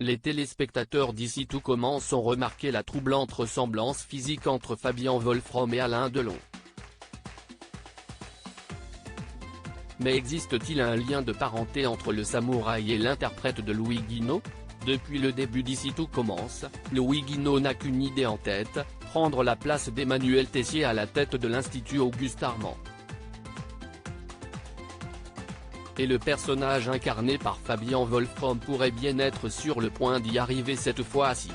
les téléspectateurs d'ici tout commencent ont remarqué la troublante ressemblance physique entre Fabian Wolfrom et Alain Delon. Mais existe-t-il un lien de parenté entre le samouraï et l'interprète de Louis Guignot? Depuis le début d'ici tout commence, Louis Guignot n'a qu'une idée en tête, prendre la place d'Emmanuel Tessier à la tête de l'Institut Auguste Armand. Et le personnage incarné par Fabian Wolfrom pourrait bien être sur le point d'y arriver cette fois-ci.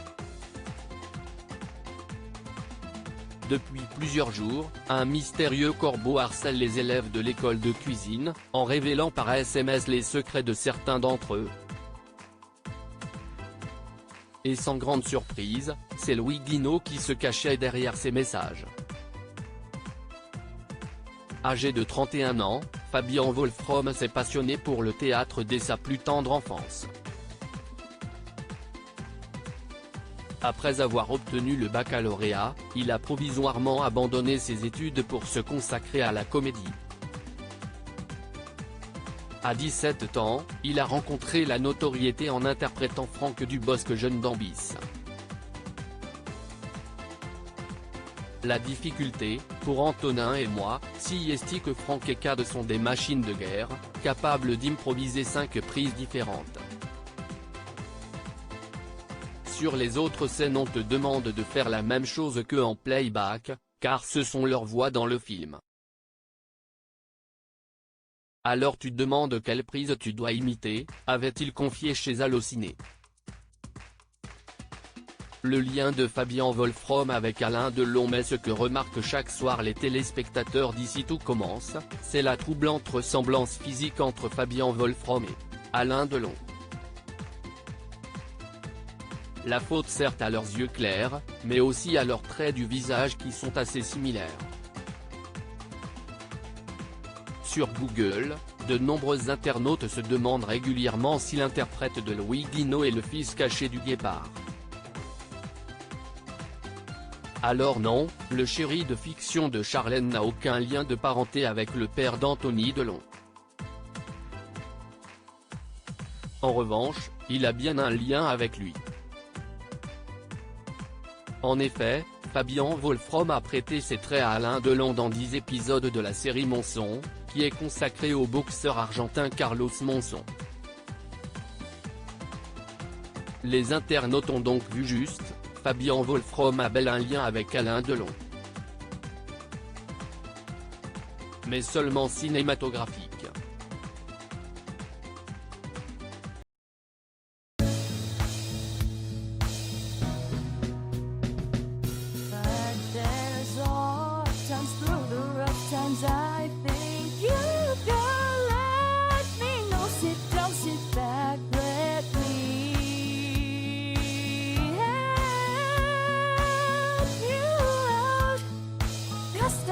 Depuis plusieurs jours, un mystérieux corbeau harcèle les élèves de l'école de cuisine, en révélant par SMS les secrets de certains d'entre eux. Et sans grande surprise, c'est Louis Guignot qui se cachait derrière ces messages. Âgé de 31 ans, Fabian Wolfrom s'est passionné pour le théâtre dès sa plus tendre enfance. Après avoir obtenu le baccalauréat, il a provisoirement abandonné ses études pour se consacrer à la comédie. À 17 ans, il a rencontré la notoriété en interprétant Franck Dubosc jeune d'Ambis. La difficulté, pour Antonin et moi, si est que Franck et Cad sont des machines de guerre, capables d'improviser 5 prises différentes. Sur les autres scènes on te demande de faire la même chose que en playback, car ce sont leurs voix dans le film. Alors tu demandes quelle prise tu dois imiter, avait-il confié chez Allociné. Le lien de Fabian Wolfrom avec Alain Delon, mais ce que remarquent chaque soir les téléspectateurs d'ici tout commence, c'est la troublante ressemblance physique entre Fabian Wolfrom et Alain Delon. La faute certes à leurs yeux clairs, mais aussi à leurs traits du visage qui sont assez similaires. Sur Google, de nombreux internautes se demandent régulièrement si l'interprète de Louis Guignot est le fils caché du Guépard. Alors non, le chéri de fiction de Charlène n'a aucun lien de parenté avec le père d'Anthony Delon. En revanche, il a bien un lien avec lui. En effet, Fabian Wolfrom a prêté ses traits à Alain Delon dans 10 épisodes de la série Monson, qui est consacrée au boxeur argentin Carlos Monson. Les internautes ont donc vu juste, Fabian Wolfrom a bel un lien avec Alain Delon. Mais seulement cinématographique. I think you can let me know. Sit down, sit back, let me help you out. Just